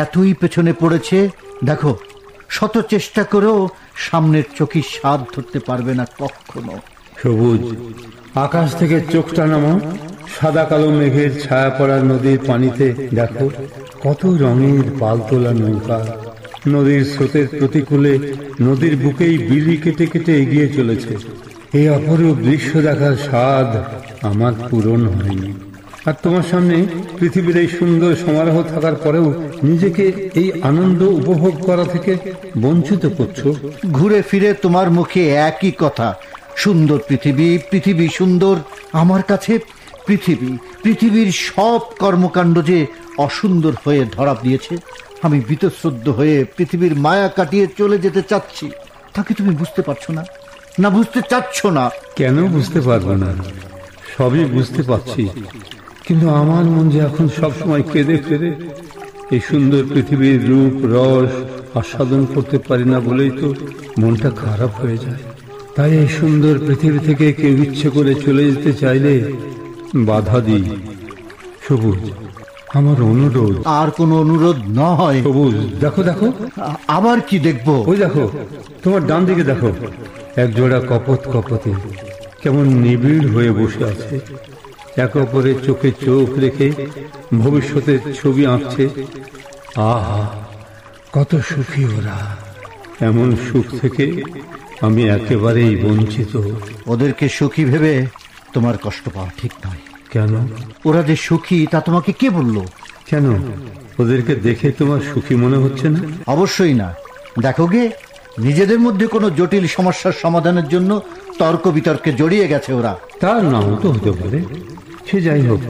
এতই পেছনে পড়েছে, দেখো শত চেষ্টা করেও সামনের চকির স্বাদ ধরতে পারবে না কখনো। সবুজ, আকাশ থেকে চোখটা নামাও, সাদা কালো মেঘের ছায়া পড়া নদীর পানিতে দেখো কত রঙের পালতোলা নৌকা নদীর স্রোতের প্রতিকূলে নদীর বুকেই বিড়ি কেটে কেটে এগিয়ে চলেছে। এই অপরূপ দৃশ্য দেখার স্বাদ আমার পূরণ হয়নি। আর তোমার সামনে পৃথিবীর এই সুন্দর সমারোহ থাকার পরেও নিজেকে এই আনন্দ উপভোগ করা থেকে বঞ্চিত করছো। ঘুরে ফিরে তোমার মুখে একই কথা, সুন্দর পৃথিবী, পৃথিবী সুন্দর। আমার কাছে পৃথিবীর সব কর্মকাণ্ড যে অসুন্দর হয়ে ধরা দিয়েছে, আমি বীতশ্রদ্ধ হয়ে পৃথিবীর মায়া কাটিয়ে চলে যেতে চাচ্ছি। তাকে তুমি বুঝতে পারছো না? না বুঝতে চাচ্ছ না? কেন বুঝতে পারবো না? সবই বুঝতে পারছি, কিন্তু আমার মন যে এখন সবসময় কেঁদে ফেরে। এই সুন্দর পৃথিবীর রূপ রস আস্বাদন করতে পারি না বলেই তো মনটা খারাপ হয়ে যায়। তাই এই সুন্দর পৃথিবী থেকে কেউ ইচ্ছে করে চলে যেতে চাইলে বাধা দিই। সবুজ, আমার অনুরোধ। আর কোনো অনুরোধ নয়। সবুজ, দেখো দেখো। আবার কি দেখবো? ওই দেখো, তোমার ডান দিকে দেখো, এক জোড়া কপত কপতে কেমন নিবিড় হয়ে বসে আছে, একে অপরের চোখে চোখ রেখে ভবিষ্যতের ছবি আঁকছে। আহা, কত সুখী ওরা! এমন সুখ থেকে আমি একেবারেই বঞ্চিত। ওদেরকে সুখী ভেবে তোমার কষ্ট পাওয়া ঠিক নয়। কেন? ওরা যে সুখী তা তোমাকে কে বললো? কেন, ওদেরকে দেখে তোমার সুখী মনে হচ্ছে না? অবশ্যই না। দেখো গে, নিজেদের মধ্যে কোনো জটিল সমস্যার সমাধানের জন্য তর্ক বিতর্কে জড়িয়ে গেছে ওরা। তার নাও তো হতে পারে। সে যাই হোক,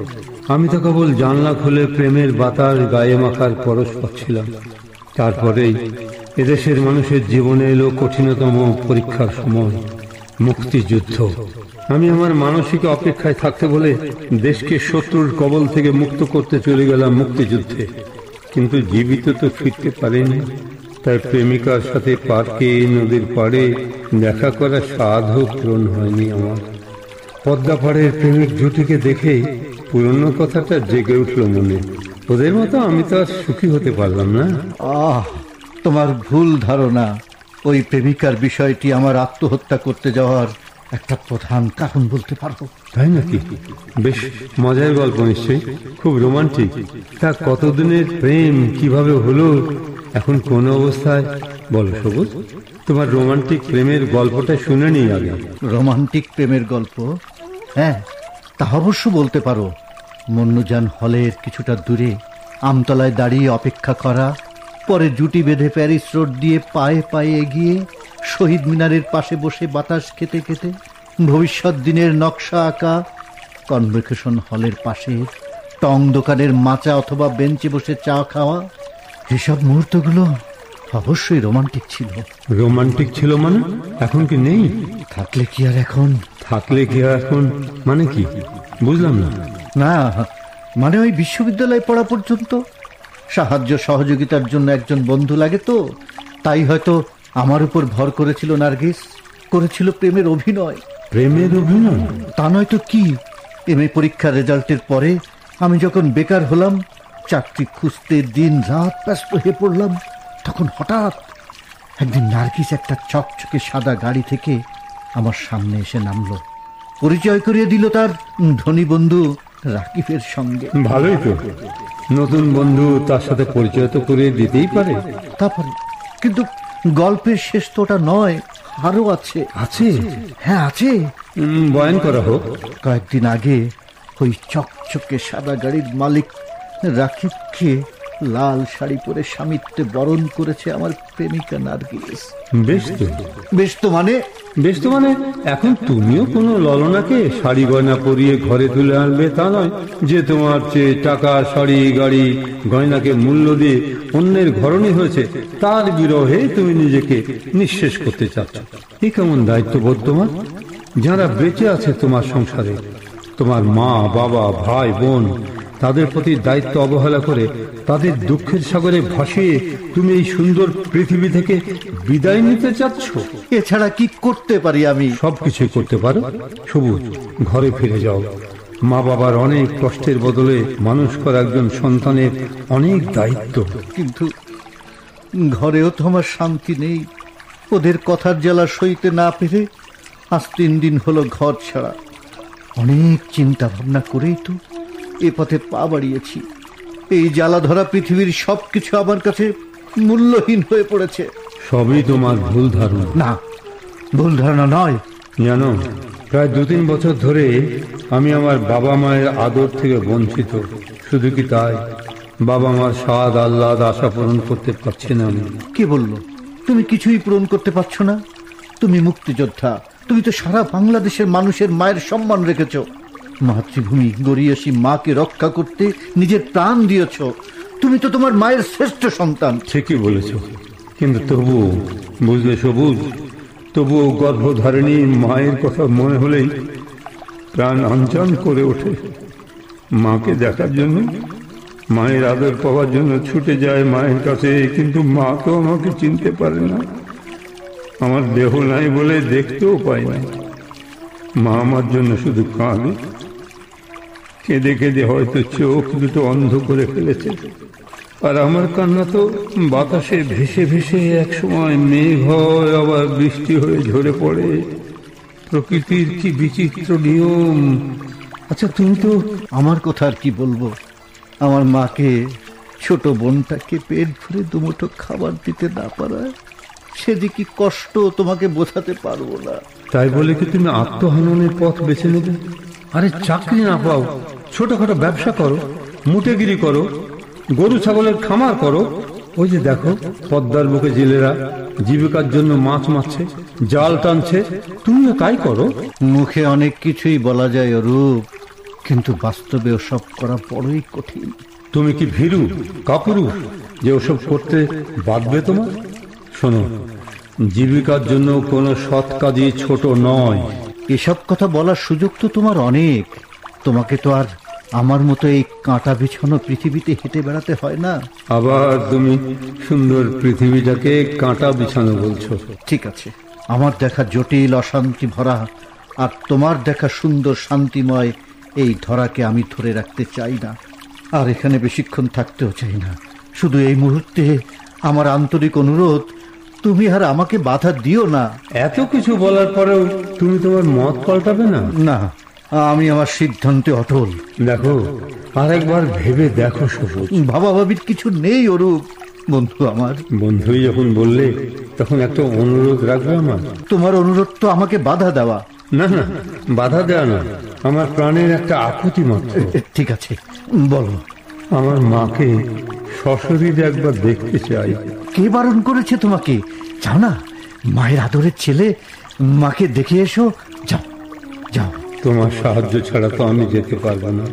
আমি তো কেবল জানলা খুলে প্রেমের বাতাস গায়ে মাখার পরশ পাচ্ছিলাম। তারপরেই এদেশের মানুষের জীবনে এলো কঠিনতম পরীক্ষার সময়, মুক্তিযুদ্ধ। আমি আমার মানসিক অপেক্ষায় থাকতে বলে দেশকে শত্রুর কবল থেকে মুক্ত করতে চলে গেলাম মুক্তিযুদ্ধে, কিন্তু জীবিত তো ফিরতে পারেনি। তাই প্রেমিকার সাথে পার্কে নদীর পাড়ে দেখা করার সাধও পূরণ হয়নি আমার। পদ্মা পাড়ের প্রেমিক জুটিকে দেখে পুরনো কথাটা জেগে উঠল মনে। ওদের মতো আমি তো আর সুখী হতে পারলাম না। তোমার ভুল ধারণা। ওই প্রেমিকার বিষয়টি আমার আত্মহত্যা করতে যাওয়ার একটা প্রধান কারণ বলতে পারবো। তাই নাকি? বেশ মজার গল্প নিশ্চয়ই, খুব রোমান্টিক। তা কতদিনের প্রেম, কিভাবে হলো, এখন কোন অবস্থায়? বলো সবুজ, তোমার রোমান্টিক প্রেমের গল্পটা শুনে নি আগে। রোমান্টিক প্রেমের গল্প? হ্যাঁ, তা অবশ্য বলতে পারো। মন্নুজান হলের কিছুটা দূরে আমতলায় দাঁড়িয়ে অপেক্ষা করা, পরে জুটি বেঁধে প্যারিস রোড দিয়ে পায়ে পায়ে এগিয়ে শহীদ মিনারের পাশে বসে বাতাস খেতে খেতে ভবিষ্যৎ দিনের নকশা আঁকা কনভোকেশন হলের পাশে টং দোকানের মাচা অথবা বেঞ্চে বসে চা খাওয়া, এসব মুহূর্তগুলো অবশ্যই রোমান্টিক ছিল। রোমান্টিক ছিল মানে? এখন কি নেই? থাকলে কি আর এখন? থাকলে কি আর এখন মানে কি? বুঝলাম না। না মানে ওই বিশ্ববিদ্যালয়ে পড়া পর্যন্ত সাহায্য সহযোগিতার জন্য একজন বন্ধু লাগে, তো তাই হয়তো আমার উপর ভর করেছিল নার্গিস, করেছিল প্রেমের অভিনয়। প্রেমের অভিনয়? তা নয় তো কি। এমএ পরীক্ষার রেজাল্টের পরে আমি যখন বেকার হলাম, চাকরি খুঁজতে দিন রাত ব্যস্ত হয়ে পড়লাম, তখন হঠাৎ একদিন নার্গিস একটা চকচকে সাদা গাড়ি থেকে আমার সামনে এসে নামলো। পরিচয় করিয়ে দিল তার ধনী বন্ধু রাকিবের সঙ্গে। ভালোই তো, নতুন বন্ধু, তার সাথে পরিচয় তো করে দিতেই পারে। তারপরে কিন্তু গল্পের শেষ তো ওটা নয়, আরো আছে। আছে? হ্যাঁ আছে। বয়ান করা হোক। কয়েকদিন আগে ওই চকচকে সাদা গাড়ির মালিক রাকিবকে লাল শাড়ি পরে স্বামিত্বে বরণ করেছে আমার প্রেমিকা নার্গিস। বেশ তো। বেশ তো মানে? বেশ তো মানে এখন তুমিও কোনো ললনাকে শাড়ি গয়না পরিয়ে ঘরে তুলে আনবে তা নয় যে তোমার চেয়ে টাকা, শাড়ি, গাড়ি, গয়নাকে মূল্য দিয়ে অন্যের ঘরণী হয়েছে, তার বিরহে তুমি নিজেকে নিঃশেষ করতে চাচ্ছ। এই কেমন দায়িত্ববোধ তোমার? যারা বেঁচে আছে তোমার সংসারে, তোমার মা, বাবা, ভাই, বোন, তাদের প্রতি দায়িত্ব অবহেলা করে তাদের দুঃখের সাগরে ভাসিয়ে তুমি এই সুন্দর পৃথিবী থেকে বিদায় নিতে চাচ্ছ। এছাড়া কি করতে পারি আমি? সবকিছু করতে পারো। সবুজ, ঘরে ফিরে যাও। মা বাবার অনেক কষ্টের বদলে মানুষ করা একজন সন্তানের অনেক দায়িত্ব। কিন্তু ঘরেও তো আমার শান্তি নেই। ওদের কথার জ্বালা সইতে না পেরে আজ 3 দিন হলো ঘর ছাড়া। অনেক চিন্তা ভাবনা করেই তো এ পথে পা বাড়িয়েছি। এই জ্বালা ধরা পৃথিবীর সবকিছু আমার কাছে মূল্যহীন হয়ে পড়েছে। সবই তোমার ভুল ধারণা। না, ভুল ধারণা নয়। জানো, প্রায় 2-3 বছর ধরে আমি আমার বাবা মায়ের আদর থেকে বঞ্চিত। শুধু কি তাই, বাবা মার স্বাদ, আহ্লাদ, আশা পূরণ করতে পারছি না আমি। কে বলল তুমি কিছুই পূরণ করতে পারছো না? তুমি মুক্তিযোদ্ধা, তুমি তো সারা বাংলাদেশের মানুষের মায়ের সম্মান রেখেছ। মাতৃভূমি গড়িয়াসী মাকে রক্ষা করতে নিজের প্রাণ দিয়েছ। তুমি তো তোমার মায়ের শ্রেষ্ঠ সন্তান। ঠিকই বলেছ, কিন্তু তবু বুঝলে সবুজ, তবুও গর্ভধারিণী মায়ের কথা মনে হলেই প্রাণ আনচান করে ওঠে। মাকে দেখার জন্য, মায়ের আদর পাওয়ার জন্য ছুটে যায় মায়ের কাছে, কিন্তু মা তো আমাকে চিনতে পারে না। আমার দেহ নাই বলে দেখতেও পাই না। মা আমার জন্য শুধু কাঁদে, কেঁদে কেঁদে হয়তো চোখ দুটো অন্ধ করে ফেলেছে। আর আমার কান্না তো বাতাসে ভেসে ভেসে একসময় মেঘ হয়, আবার বৃষ্টি হয়ে ঝরে পড়ে। প্রকৃতির কি বিচিত্র নিয়ম। আচ্ছা, তুমি তো... আমার কথা আর কি বলবো? আমার মাকে, ছোট বোনটাকে পেট ভরে দুমুঠো খাবার দিতে না পারায় সে যে কি কষ্ট তোমাকে বোঝাতে পারবো না। তাই বলে কি তুমি আত্মহননের পথ বেছে নেবে? আরে চাকরি না পাও, ছোটখাটো ব্যবসা করো, মুটেগিরি করো, গরু ছাগলের খামার করো। ওই যে দেখো, পদ্মার বুকে জেলেরা জীবিকার জন্য মাছ মারছে, জাল টানছে, তুমিও তাই করো। মুখে অনেক কিছুই বলা যায় অরূপ, কিন্তু বাস্তবে ওসব করা বড়ই কঠিন। তুমি কি ভীরু, কাপুরুষ যে ওসব করতে বাঁধবে তোমার? শোনো, জীবিকার জন্য কোনো সৎ কাজই ছোট নয়। এসব কথা বলার সুযোগ তো তোমার অনেক। তোমাকে তো আর আমার মতো এই কাঁটা বিছানো পৃথিবীতে হেঁটে বেড়াতে হয় না। আবার তুমি সুন্দর পৃথিবীটাকে কাঁটা বিছানো বলছো? ঠিক আছে, আমার দেখা জটিল অশান্তি ভরা আর তোমার দেখা সুন্দর শান্তিময় এই ধরাকে আমি ধরে রাখতে চাই না। আর এখানে বেশিক্ষণ থাকতেও চাই না। শুধু এই মুহূর্তে আমার আন্তরিক অনুরোধ, তুমি আর আমাকে বাধা দিও না। এত কিছু বলার পরেও তুমি তোমার মত পাল্টাবে না? না, আমি আমার সিদ্ধান্তে অটল। দেখো, আরেকবার ভেবে দেখো সবুজ। ভাবাভাবির কিছু নেই অরূপ। বন্ধু আমার। বন্ধুই যখন বললে, তখন একটা অনুরোধ রাখবে আমার। তোমার অনুরোধ তো আমাকে বাধা দেওয়া। না না, বাধা দেওয়া না, আমার প্রাণের একটা আকুতি মাত্র। ঠিক আছে, বলো। আমার মাকে সশরীরে একবার দেখতে চাই। কে বারণ করেছে তোমাকে? যাও না, মায়ের আদরের ছেলে, মাকে দেখে এসো। যাও যাও। তোমার সাহায্য ছাড়া তো আমি যেতে পারবো না।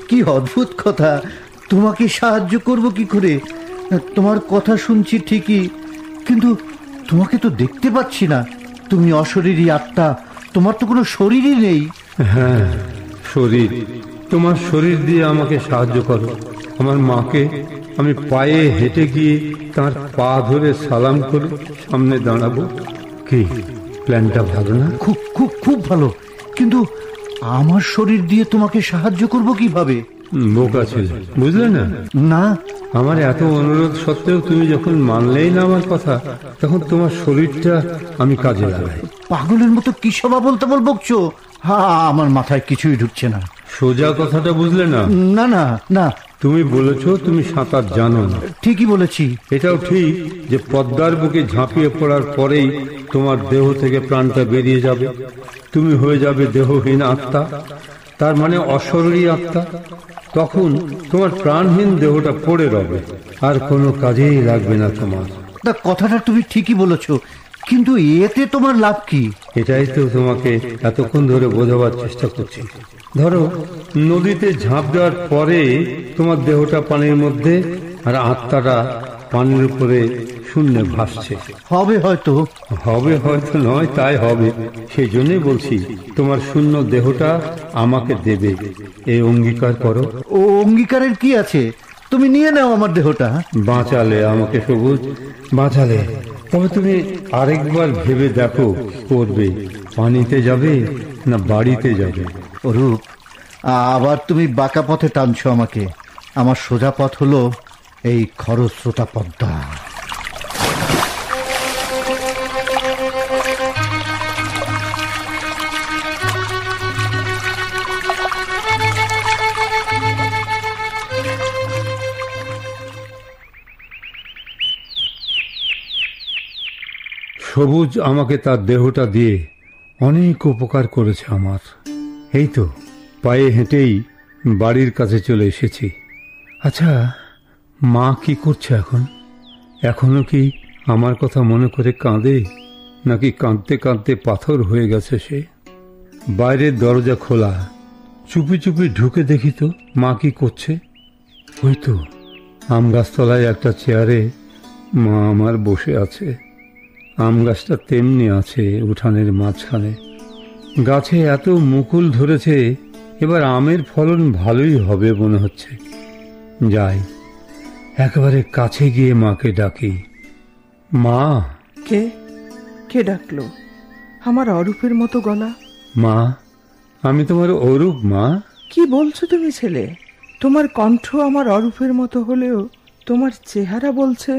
কি অদ্ভুত কথা! তোমাকে সাহায্য করব কি করে? তোমার কথা শুনছি ঠিকই, কিন্তু তোমাকে তো দেখতে পাচ্ছি না। তুমি অশরীরী আত্মা, তোমার তো কোনো শরীরই নেই। হ্যাঁ, শরীর। তোমার শরীর দিয়ে আমাকে সাহায্য করো। আমার মাকে আমি পায়ে হেঁটে গিয়ে তার পা ধরে সালাম করে সামনে দাঁড়াবো। কি প্ল্যানটা ভালো না? খুব খুব খুব ভালো, কিন্তু আমার শরীর দিয়ে তোমাকে সাহায্য করব কিভাবে? বোকা ছেলে, বুঝলে না? না, আমার এত অনুরোধ সত্ত্বেও তুমি যখন মানলেই না আমার কথা, তখন তোমার শরীরটা আমি কাজে লাগাই। পাগলের মতো কি সবা বলতে বকছো? আমার মাথায় কিছুই ঢুকছে না। সোজা কথাটা বুঝলে না? না না না, তুমি বলেছো তুমি সাঁতার জানো না। ঠিকই বলেছি। এটাও ঠিক যে পদ্মার বুকে ঝাঁপিয়ে পড়ার পরেই তোমার দেহ থেকে প্রাণটা বেরিয়ে যাবে, তুমি হয়ে যাবে দেহহীন আত্মা, তার মানে অশরীরী আত্মা। তখন তোমার প্রাণহীন দেহটা পড়ে রবে, আর কোনো কাজেই লাগবে না তোমার। তা কথাটা তুমি ঠিকই বলেছো, কিন্তু এতে তোমার লাভ কি? এটাই তো তোমাকে এতক্ষণ ধরে বোঝাবার চেষ্টা করছি। ধরো, নদীতে ঝাঁপ দেওয়ার পরে তোমার দেহটা পানির মধ্যে আর আত্মাটা পানির উপরে শূন্যে ভাসছে। হবে হয়তো। হবে হয়তো নয়, তাই হবে। সেই জন্যই বলছি, তোমার শূন্য দেহটা আমাকে দেবে, এই অঙ্গীকার করো। ও অঙ্গীকারের কি আছে? তুমি নিয়ে নাও আমার দেহটা। বাঁচালে আমাকে সবুজ, বাঁচালে। তবে তুমি আরেকবার ভেবে দেখো, করবে পানিতে যাবে না বাড়িতে যাবে? অরূপ, আবার তুমি বাঁকা পথে টানছো আমাকে। আমার সোজা পথ হলো এই খরস্রোতা পদ্মা। সবুজ আমাকে তার দেহটা দিয়ে অনেক উপকার করেছে আমার। এই তো পায়ে হেঁটেই বাড়ির কাছে চলে এসেছি। আচ্ছা, মা কি করছে এখন? এখনো কি আমার কথা মনে করে কাঁদে, নাকি কাঁদতে কাঁদতে পাথর হয়ে গেছে সে? বাইরের দরজা খোলা, চুপি চুপি ঢুকে দেখি তো মা কি করছে। ওই তো আম গাছতলায় একটা চেয়ারে মা আমার বসে আছে। আম গাছটা তেমনি আছে উঠানের মাঝখানে। গাছে এত মুকুল ধরেছে, এবার আমের ফলন ভালোই হবে মনে হচ্ছে। যাই, একেবারে কাছে গিয়ে মাকে ডাকি। মা! কে কে ডাকলো? আমার অরূপের মতো গলা। মা, আমি তোমার অরূপ। মা, কি বলছো তুমি ছেলে? তোমার কণ্ঠ আমার অরূপের মতো হলেও তোমার চেহারা বলছে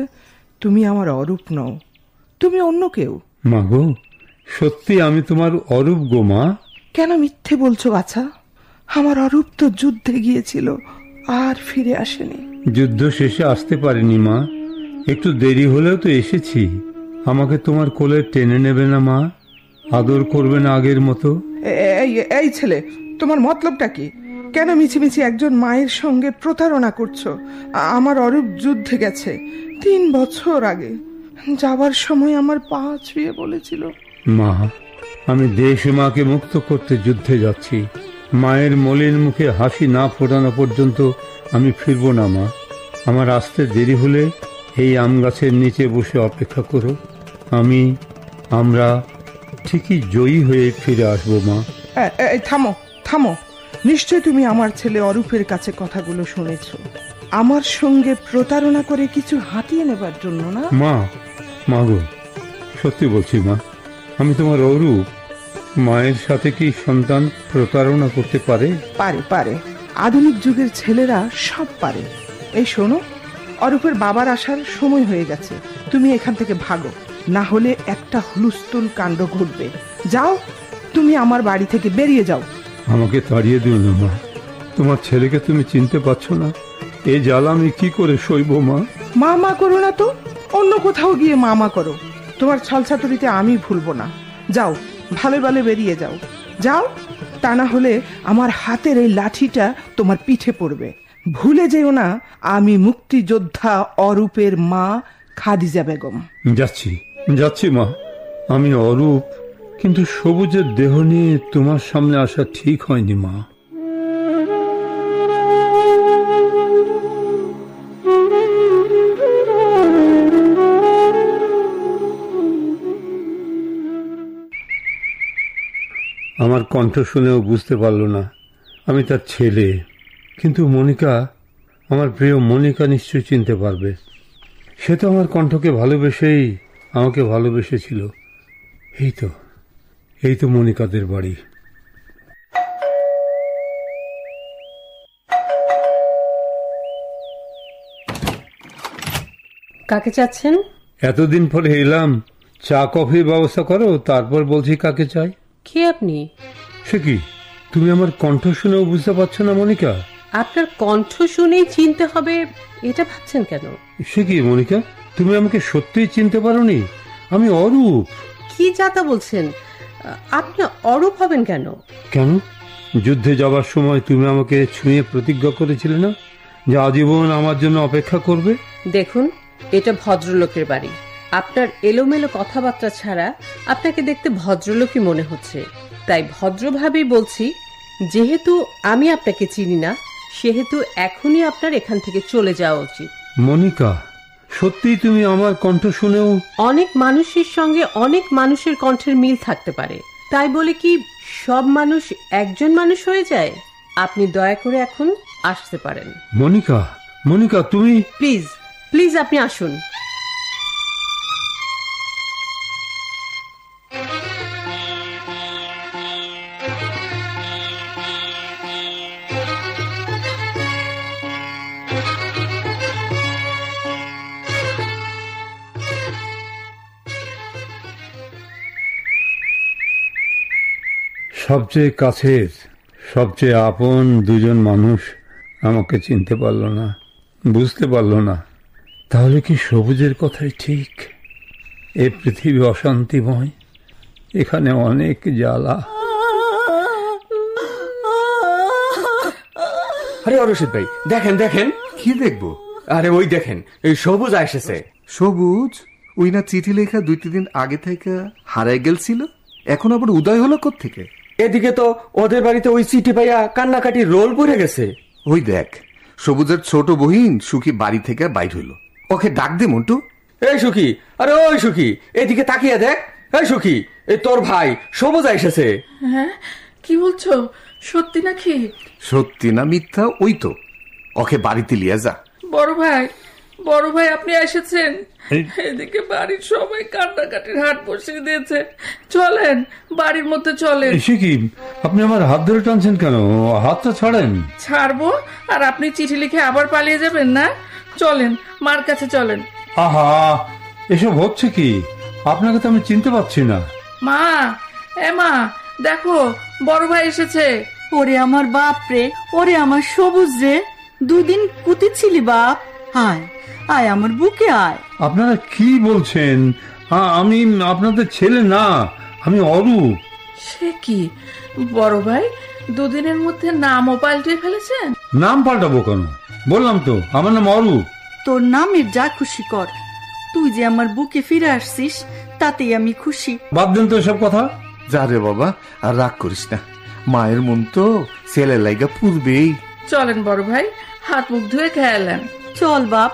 তুমি আমার অরূপ নও, তুমি অন্য কেউ। মা গো, সত্যি আমি তোমার অরূপ গো মা। কেন মিথ্যে বলছো বাছা? আমার অরূপ তো যুদ্ধে গিয়েছিল, আর ফিরে আসেনি। যুদ্ধ শেষে আসতে পারিনি মা, একটু দেরি হলেও তো এসেছি। আমাকে তোমার কোলে টেনে নেবে না মা? আদর করবে না আগের মতো? এই ছেলে, তোমার মতলবটা কি? কেন মিছিমিছি একজন মায়ের সঙ্গে প্রতারণা করছো? আমার অরূপ যুদ্ধে গেছে 3 বছর আগে। যাবার সময় আমার পা ছুঁয়ে বলেছিল, মা, আমি দেশ মাকে মুক্ত করতে যুদ্ধে যাচ্ছি। মায়ের মলিন মুখে হাসি না ফোটানো পর্যন্ত আমি ফিরব না মা। আমার আসতে দেরি হলে এই আম গাছের নিচে বসে অপেক্ষা করো। আমরা ঠিকই জয়ী হয়ে ফিরে আসবো মা। থামো থামো, নিশ্চয় তুমি আমার ছেলে অরূপের কাছে কথাগুলো শুনেছ। আমার সঙ্গে প্রতারণা করে কিছু হাতিয়ে নেবার জন্য না? মা গো, সত্যি বলছি মা, আমি তোমার অরূপ। মায়ের সাথে কি সন্তান প্রতারণা করতে পারে? পারে। আধুনিক যুগের ছেলেরা সব পারে। এই শোনো, অরূপের বাবার আসার সময় হয়ে গেছে। তুমি এখান থেকে ভাগো, না হলে একটা হুলস্থুল কাণ্ড ঘটবে। যাও, তুমি আমার বাড়ি থেকে বেরিয়ে যাও। আমাকে তাড়িয়ে দিও না মা, তোমার ছেলেকে তুমি চিনতে পারছো না। এই জ্বালা আমি কি করে সইব মা? মা করো না তো, অন্য কোথাও গিয়ে মা করো। তোমার ছলছাতুরিতে আমি ভুলবো না। যাও, ভালো ভালো বেরিয়ে যাও। তা না হলে আমার হাতের এই লাঠিটা তোমার পিঠে পড়বে। ভুলে যেও না, আমি মুক্তিযোদ্ধা অরূপের মা খাদিজা বেগম। যাচ্ছি মা। আমি অরূপ, কিন্তু সবুজের দেহ নিয়ে তোমার সামনে আসা ঠিক হয়নি মা। আমার কণ্ঠ শুনেও বুঝতে পারল না আমি তার ছেলে। কিন্তু মনিকা, আমার প্রিয় মনিকা নিশ্চয় চিনতে পারবে। সে তো আমার কণ্ঠকে ভালোবেসেই আমাকে ভালোবেসেছিল। এই তো মনিকাদের বাড়ি। কাকে চাচ্ছেন? এতদিন পরে এলাম, চা কফির ব্যবস্থা করো, তারপর বলছি কাকে চাই। কে আপনি? সে কি, তুমি আমার কণ্ঠ শুনেও বুঝতে পারছো না মনিকা? আপনার কণ্ঠ শুনেই চিনতে হবে এটা ভাবছেন কেন? সে কি মনিকা, তুমি আমাকে সত্যিই চিনতে পারোনি? আমি অরূপ। কি যাতা বলছেন? আপনি অরূপ হবেন কেন? কেন? যুদ্ধে যাবার সময় তুমি আমাকে ছুঁয়ে প্রতিজ্ঞা করেছিলে না যে আজীবন আমার জন্য অপেক্ষা করবে? দেখুন, এটা ভদ্রলোকের বাড়ি। আপনার এলোমেলো কথাবার্তা ছাড়া আপনাকে দেখতে ভদ্রলোকই মনে হচ্ছে। তাই ভদ্রভাবেই বলছি, যেহেতু আমি আপনাকে চিনি না, সেহেতু এখনই আপনার এখান থেকে চলে যাওয়া উচিত। মনিকা, সত্যিই তুমি আমার কণ্ঠ শুনেও? অনেক মানুষের সঙ্গে অনেক মানুষের কণ্ঠের মিল থাকতে পারে, তাই বলে কি সব মানুষ একজন মানুষ হয়ে যায়? আপনি দয়া করে এখন আসতে পারেন। মনিকা, মনিকা তুমি প্লিজ প্লিজ আপনি আসুন। সবচেয়ে কাছের, সবচেয়ে আপন দুজন মানুষ আমাকে চিনতে পারলো না, বুঝতে পারলো না। তাহলে কি সবুজের কথাই ঠিক? এ পৃথিবী অশান্তিময়, এখানে অনেক জ্বালা। আরে অরশিদ ভাই, দেখেন দেখেন। কি দেখবো? আরে ওই দেখেন, এই সবুজ এসেছে। সবুজ? ওই না চিঠি লেখা 2-3 দিন আগে থেকে হারাই গেছিল, এখন আবার উদয় হলো কোত্থেকে? এদিকে তো ওদের বাড়িতে ওই চিঠি পাইয়া কান্নাকাটি রোল পড়ে গেছে। ওই দেখ, সবুজের ছোট বহিন সুখী বাড়ি থেকে বাইর হইল। ওকে ডাক দে মন্টু। এই সুখী, আরে ওই সুখী, এদিকে তাকিয়ে দেখ। এই সুখী, এই তোর ভাই সবুজ এসেছে। হ্যাঁ, কি বলছো? সত্যি নাকি? সত্যি না মিথ্যা ওই তো, ওকে বাড়িতে লিয়ে যা। বড় ভাই, বড় ভাই আপনি এসেছেন? এদিকে বাড়ির সবাই কান্নাকাটির হাট বসিয়ে দিয়েছে। চলেন, বাড়ির মধ্যে চলেন। সে কি, আপনি আমার হাত ধরে টানছেন কেন? হাতটা ছাড়েন। ছাড়বো? আর আপনি চিঠি লিখে আবার পালিয়ে যাবেন না? চলেন, মার কাছে চলেন। আহা, এসব হচ্ছে কি? আপনাকে তো আমি চিনতে পারছি না। মা, এ মা, দেখো বড় ভাই এসেছে। ওরে আমার বাপ রে, ওরে আমার সবুজ রে, 2 দিন কুতি ছিলি বাপ। আয় আয় আমার বুকে আয়। আপনারা কি বলছেন? আমি আপনাদের ছেলে না, আমি অরূপ। সে কি বড় ভাই, 2 দিনের মধ্যে নামও পাল্টে ফেলেছেন? নাম পাল্টাবো কেন? বললাম তো আমার নাম অরূপ। তোর নামের যা খুশি কর, তুই যে আমার বুকে ফিরে আসছিস তাতেই আমি খুশি। বাদ দেন তো এসব কথা। যা রে বাবা, আর রাগ করিস না, মায়ের মন তো ছেলে লাইগা পূর্বেই। চলেন বড় ভাই, হাত মুখ ধুয়ে খেয়ালেন। চল বাপ,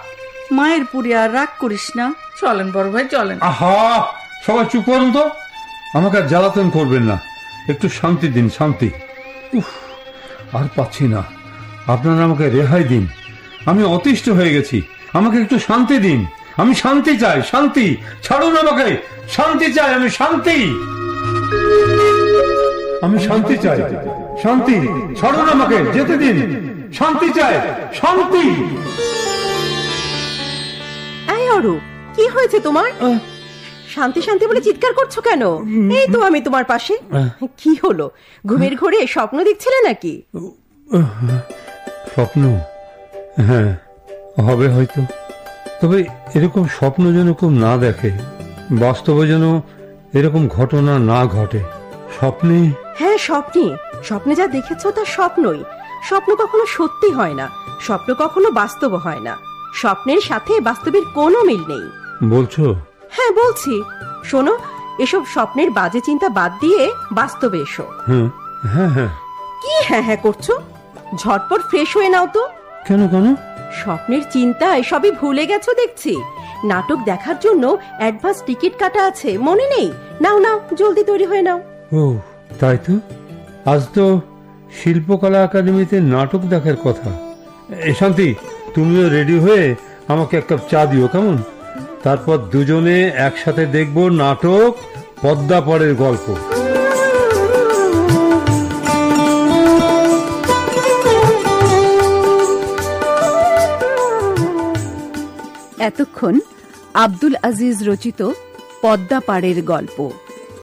মায়ের পুরে আর রাগ করিস না। চলেন বড় ভাই, চলেন। আহা, সবাই চুপ করুন তো, আমাকে আর জ্বালাতন করবেন না, একটু শান্তি দিন, শান্তি। উফ, আর পাচ্ছি না, আপনারা আমাকে রেহাই দিন, আমি অতিষ্ঠ হয়ে গেছি, আমাকে একটু শান্তি দিন। আমি শান্তি চাই, শান্তি। ছাড়ুন আমাকে, শান্তি চাই, আমি শান্তি, আমি শান্তি চাই, শান্তি। ছাড়ুন আমাকে, যেতে দিন, শান্তি চাই, শান্তি। এই অরূপ, কি হয়েছে তোমার? শান্তি শান্তি বলে চিৎকার করছো কেন? এই তো আমি তোমার পাশে। কি হলো, ঘুমের ঘোরে স্বপ্ন দেখছিলে নাকি? স্বপ্ন? হ্যাঁ, হবে হয়তো, তবে এরকম স্বপ্ন যেন কেউ না দেখে, বাস্তবে যেন এরকম ঘটনা না ঘটে। স্বপ্নে? হ্যাঁ স্বপ্নে, স্বপ্নে যা দেখেছো তা স্বপ্নই। স্বপ্ন কখনো সত্যি হয় না, স্বপ্ন কখনো বাস্তব হয় না। স্বপ্নের সাথে বাস্তবের কোনো মিল নেই। বলছো? হ্যাঁ বলছি। শোনো, এসব স্বপ্নের বাজে চিন্তা বাদ দিয়ে বাস্তবে এসো। হ্যাঁ হ্যাঁ হ্যাঁ। কি হ্যাঁ হ্যাঁ করছো? ঝটপট ফ্রেশ হয়ে নাও তো। কেন কেন? স্বপ্নের চিন্তা এসবই ভুলে গেছো দেখছি। নাটক দেখার জন্য অ্যাডভান্স টিকিট কাটা আছে, মনে নেই? নাও নাও, জলদি তৈরি হয়ে নাও। ও তাই তো, আজ তো শিল্পকলা একাডেমিতে নাটক দেখার কথা। শান্তি, তুমিও রেডি হয়ে আমাকে এক কাপ চা দিও, কেমন? তারপর দুজনে একসাথে দেখব নাটক পদ্মাপরের গল্প। এতক্ষণ আব্দুল আজিজ রচিত পদ্মা পাড়ের গল্প।